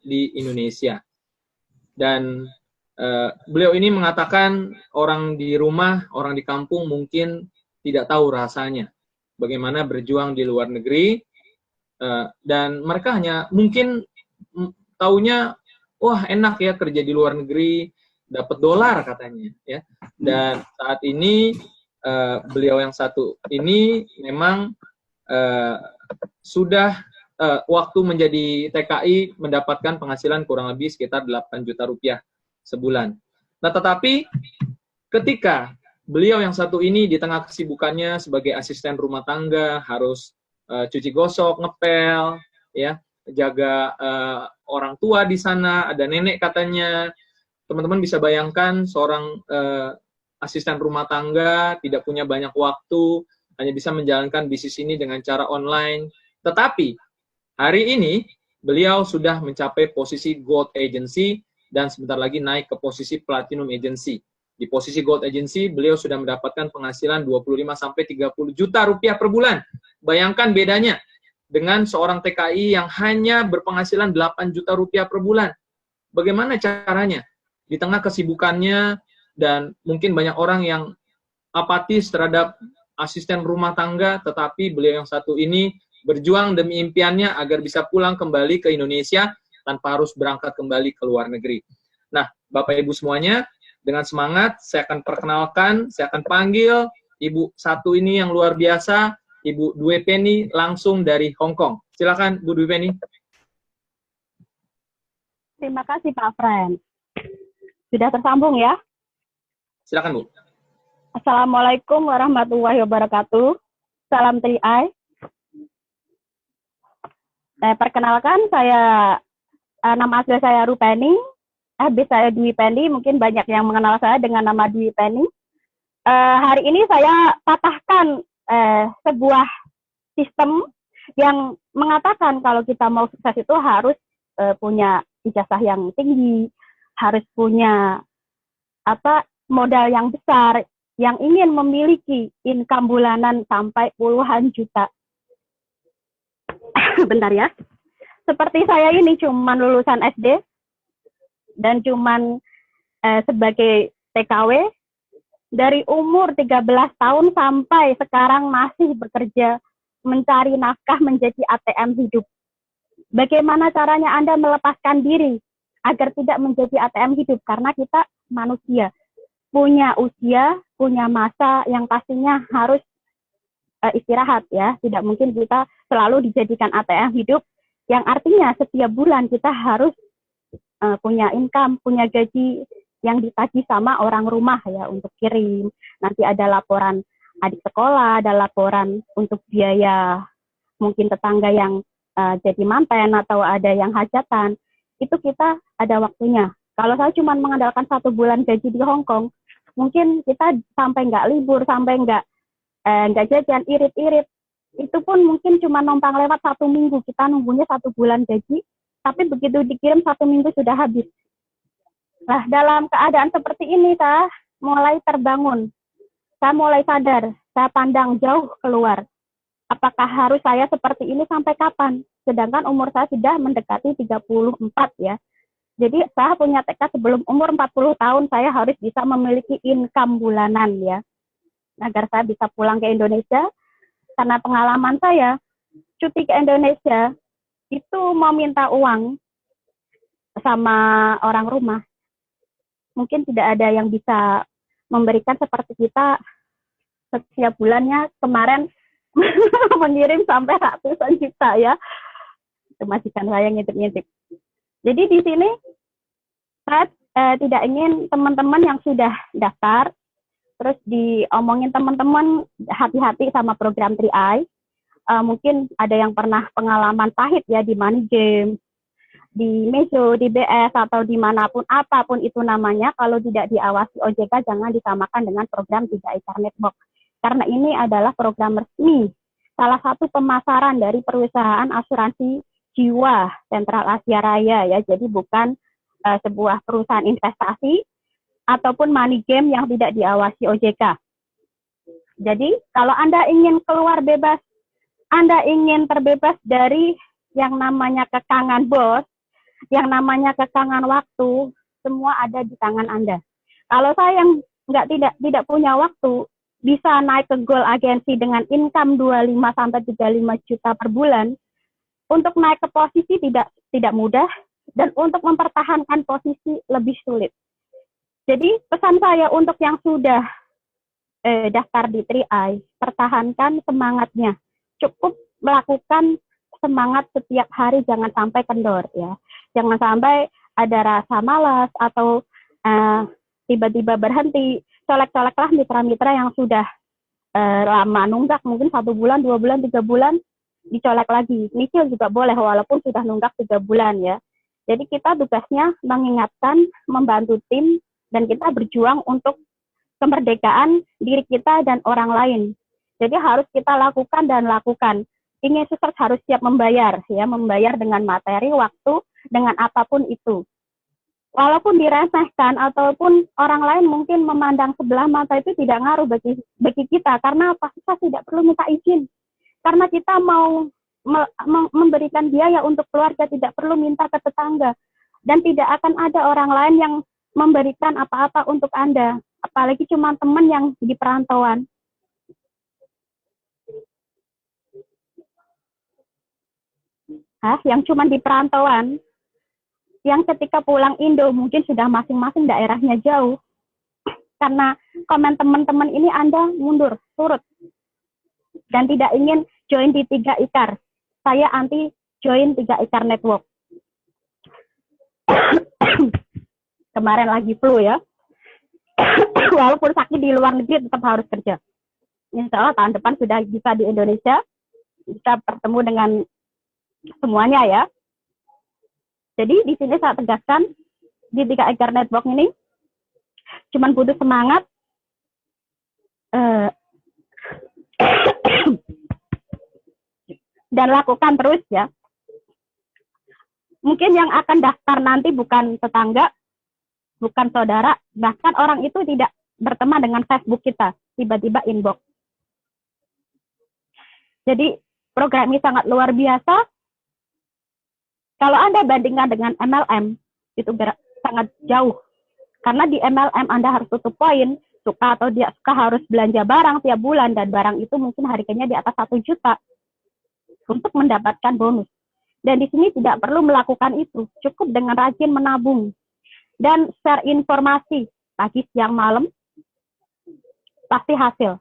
di Indonesia. Dan beliau ini mengatakan orang di rumah, orang di kampung mungkin tidak tahu rasanya bagaimana berjuang di luar negeri, dan mereka hanya mungkin taunya, wah enak ya kerja di luar negeri, dapat dolar katanya ya. Dan saat ini beliau yang satu ini memang sudah waktu menjadi TKI mendapatkan penghasilan kurang lebih sekitar 8 juta rupiah sebulan. Nah, tetapi ketika beliau yang satu ini di tengah kesibukannya sebagai asisten rumah tangga, harus cuci gosok, ngepel, ya, jaga orang tua di sana, ada nenek katanya. Teman-teman bisa bayangkan seorang asisten rumah tangga tidak punya banyak waktu, hanya bisa menjalankan bisnis ini dengan cara online. Tetapi hari ini beliau sudah mencapai posisi Gold Agency dan sebentar lagi naik ke posisi Platinum Agency. Di posisi Gold Agency beliau sudah mendapatkan penghasilan 25-30 juta rupiah per bulan. Bayangkan bedanya dengan seorang TKI yang hanya berpenghasilan 8 juta rupiah per bulan. Bagaimana caranya? Di tengah kesibukannya dan mungkin banyak orang yang apatis terhadap asisten rumah tangga, tetapi beliau yang satu ini berjuang demi impiannya agar bisa pulang kembali ke Indonesia tanpa harus berangkat kembali ke luar negeri. Nah, Bapak Ibu semuanya, dengan semangat saya akan perkenalkan, saya akan panggil Ibu satu ini yang luar biasa, Ibu Dwi Penny langsung dari Hong Kong. Silakan Bu Dwi Penny. Terima kasih Pak Fren. Sudah tersambung ya? Silakan Bu. Assalamualaikum warahmatullahi wabarakatuh. Salam 3i. Perkenalkan, nama asli saya Rupeni, habis saya Dwi Penny, mungkin banyak yang mengenal saya dengan nama Dwi Penny. Hari ini saya patahkan sebuah sistem yang mengatakan kalau kita mau sukses itu harus punya ijazah yang tinggi, harus punya modal yang besar, yang ingin memiliki income bulanan sampai puluhan juta. Bentar ya. Seperti saya ini cuman lulusan SD dan cuman sebagai TKW dari umur 13 tahun sampai sekarang masih bekerja mencari nafkah menjadi ATM hidup. Bagaimana caranya Anda melepaskan diri agar tidak menjadi ATM hidup? Karena kita manusia, punya usia, punya masa yang pastinya harus istirahat ya. Tidak mungkin kita selalu dijadikan ATM hidup, yang artinya setiap bulan kita harus punya income, punya gaji yang ditagih sama orang rumah ya untuk kirim. Nanti ada laporan adik sekolah, ada laporan untuk biaya mungkin tetangga yang jadi manten atau ada yang hajatan. Itu kita ada waktunya. Kalau saya cuma mengandalkan 1 bulan gaji di Hong Kong, mungkin kita sampai nggak libur, sampai nggak jajan, irit-irit. Itu pun mungkin cuma numpang lewat 1 minggu. Kita nunggunya 1 bulan gaji, tapi begitu dikirim 1 minggu sudah habis. Nah, dalam keadaan seperti ini, saya mulai terbangun. Saya mulai sadar, saya pandang jauh keluar. Apakah harus saya seperti ini sampai kapan? Sedangkan umur saya sudah mendekati 34 ya. Jadi saya punya tekad sebelum umur 40 tahun saya harus bisa memiliki income bulanan ya. Agar saya bisa pulang ke Indonesia. Karena pengalaman saya, cuti ke Indonesia itu mau minta uang sama orang rumah. Mungkin tidak ada yang bisa memberikan seperti kita setiap bulannya kemarin mengirim sampai ratusan juta ya. Itu majikan saya ngintip-ngintip. Jadi di sini saya tidak ingin teman-teman yang sudah daftar terus diomongin teman-teman hati-hati sama program 3i. Mungkin ada yang pernah pengalaman pahit ya di Money Game, di Meso, di BS atau dimanapun apapun itu namanya, kalau tidak diawasi OJK jangan disamakan dengan program 3i Carnet Box. Karena ini adalah program resmi, salah satu pemasaran dari perusahaan asuransi jiwa Sentral Asia Raya ya. Jadi bukan sebuah perusahaan investasi ataupun money game yang tidak diawasi OJK. Jadi kalau Anda ingin keluar bebas, Anda ingin terbebas dari yang namanya kekangan bos, Yang namanya kekangan waktu, semua ada di tangan Anda. Kalau saya yang tidak punya waktu, bisa naik ke goal agensi dengan income 25 sampai 35 juta per bulan, untuk naik ke posisi tidak mudah, dan untuk mempertahankan posisi lebih sulit. Jadi pesan saya untuk yang sudah daftar di 3i, pertahankan semangatnya. Cukup melakukan semangat setiap hari, jangan sampai kendor ya. Jangan sampai ada rasa malas atau tiba-tiba berhenti. Colek-coleklah mitra-mitra yang sudah lama nunggak, mungkin 1 bulan, 2 bulan, 3 bulan, dicolek lagi. Nyicil juga boleh walaupun sudah nunggak 3 bulan ya. Jadi kita tugasnya mengingatkan, membantu tim, dan kita berjuang untuk kemerdekaan diri kita dan orang lain. Jadi harus kita lakukan dan lakukan. Ingin sukses harus siap membayar, ya, membayar dengan materi, waktu, dengan apapun itu. Walaupun diremehkan ataupun orang lain mungkin memandang sebelah mata, itu tidak ngaruh bagi kita. Karena apa? Kita tidak perlu minta izin. Karena kita mau memberikan biaya untuk keluarga, tidak perlu minta ke tetangga. Dan tidak akan ada orang lain yang memberikan apa-apa untuk Anda. Apalagi cuma teman yang di perantauan. Yang cuma di perantauan, yang ketika pulang Indo mungkin sudah masing-masing daerahnya jauh. Karena komen teman-teman ini Anda mundur, turut. Dan tidak ingin join di 3IKAR. Saya anti join 3IKAR Network. Kemarin lagi flu ya. Walaupun sakit di luar negeri tetap harus kerja. Insya Allah tahun depan sudah bisa di Indonesia. Bisa bertemu dengan semuanya ya. Jadi di sini saya tegaskan di 3IKAR Network ini cuman butuh semangat, dan lakukan terus ya. Mungkin yang akan daftar nanti bukan tetangga, bukan saudara, bahkan orang itu tidak berteman dengan Facebook kita, tiba-tiba inbox. Jadi program ini sangat luar biasa. Kalau Anda bandingkan dengan MLM, itu sangat jauh. Karena di MLM Anda harus tutup poin, suka atau tidak suka harus belanja barang tiap bulan, dan barang itu mungkin harganya di atas 1 juta untuk mendapatkan bonus. Dan di sini tidak perlu melakukan itu, cukup dengan rajin menabung dan share informasi pagi, siang, malam, pasti hasil.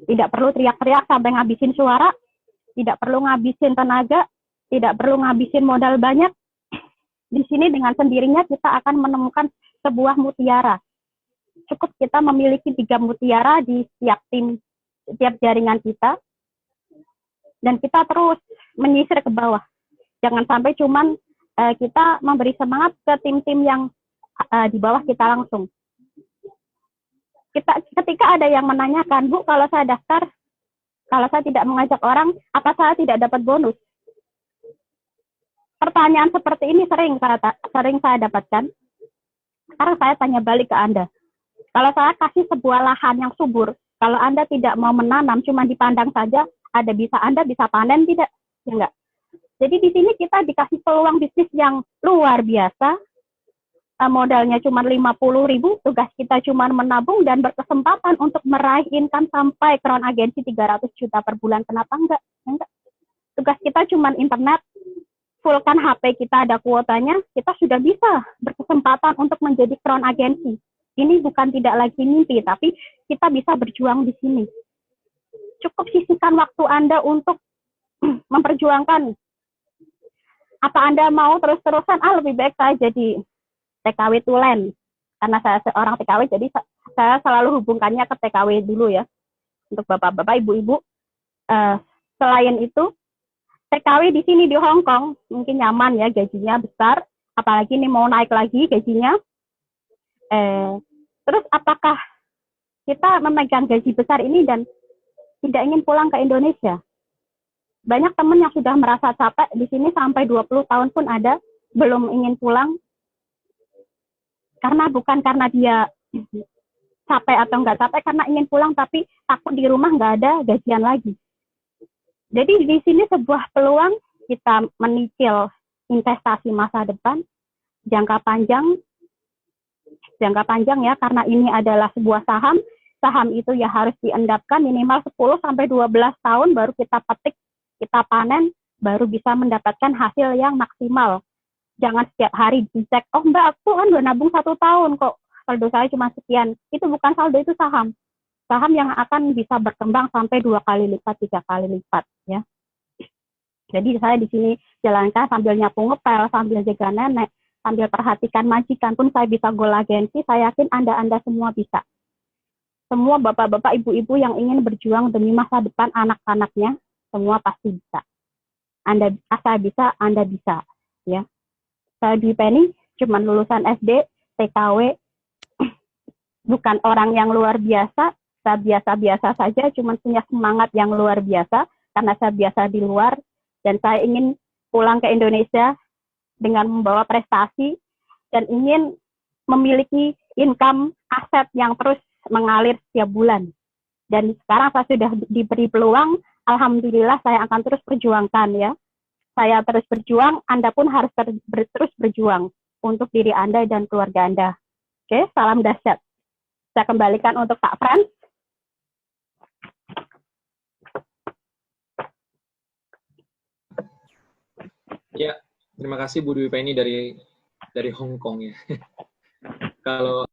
Tidak perlu teriak-teriak sampai ngabisin suara, tidak perlu ngabisin tenaga, tidak perlu ngabisin modal banyak. Di sini dengan sendirinya kita akan menemukan sebuah mutiara. Cukup kita memiliki 3 mutiara di setiap tim, setiap jaringan kita, dan kita terus menyisir ke bawah. Jangan sampai cuman kita memberi semangat ke tim-tim yang di bawah kita langsung. Ketika ada yang menanyakan, Bu, kalau saya daftar, kalau saya tidak mengajak orang, apa saya tidak dapat bonus? Pertanyaan seperti ini sering saya dapatkan. Sekarang saya tanya balik ke Anda. Kalau saya kasih sebuah lahan yang subur, kalau Anda tidak mau menanam, cuma dipandang saja, Anda bisa panen tidak? Ya enggak. Jadi di sini kita dikasih peluang bisnis yang luar biasa. Modalnya cuma 50.000, tugas kita cuma menabung dan berkesempatan untuk meraih income sampai crown agensi 300 juta per bulan. Kenapa enggak? Enggak. Tugas kita cuma internet, fullkan HP kita ada kuotanya, kita sudah bisa berkesempatan untuk menjadi crown agensi. Ini bukan tidak lagi mimpi, tapi kita bisa berjuang di sini. Cukup sisihkan waktu Anda untuk memperjuangkan. Apa Anda mau terus-terusan, lebih baik saya jadi TKW Tulen. Karena saya seorang TKW, jadi saya selalu hubungkannya ke TKW dulu ya. Untuk bapak-bapak, ibu-ibu. Selain itu, TKW di sini di Hong Kong mungkin nyaman ya, gajinya besar, apalagi ini mau naik lagi gajinya. Terus apakah kita memegang gaji besar ini dan tidak ingin pulang ke Indonesia? Banyak teman yang sudah merasa capek di sini sampai 20 tahun pun ada, belum ingin pulang. Bukan karena dia capek atau nggak capek, karena ingin pulang tapi takut di rumah nggak ada gajian lagi. Jadi di sini sebuah peluang kita menicil investasi masa depan, jangka panjang ya, karena ini adalah sebuah saham. Saham itu ya harus diendapkan minimal 10 sampai 12 tahun baru kita petik, kita panen, baru bisa mendapatkan hasil yang maksimal. Jangan setiap hari dicek, oh Mbak, aku kan udah nabung 1 tahun kok, saldo saya cuma sekian. Itu bukan saldo, itu saham. Saham yang akan bisa berkembang sampai 2 kali lipat, 3 kali lipat, ya. Jadi saya di sini jalankan sambil nyapu ngepel, sambil jaga nenek, sambil perhatikan majikan pun saya bisa goal agensi. Saya yakin Anda semua bisa. Semua bapak-bapak, ibu-ibu yang ingin berjuang demi masa depan anak-anaknya, semua pasti bisa. Anda asal bisa, Anda bisa, ya. Saya Dwi Penny, cuman lulusan SD, TKW, bukan orang yang luar biasa. Saya biasa-biasa saja, cuman punya semangat yang luar biasa karena saya biasa di luar, dan saya ingin pulang ke Indonesia dengan membawa prestasi dan ingin memiliki income aset yang terus mengalir setiap bulan. Dan sekarang saya sudah diberi peluang, alhamdulillah saya akan terus perjuangkan, ya. Saya terus berjuang, Anda pun harus terus berjuang untuk diri Anda dan keluarga Anda. Oke, salam dahsyat. Saya kembalikan untuk Kak Frans. Ya, terima kasih Bu Dwi Penny dari Hong Kong, ya. Kalau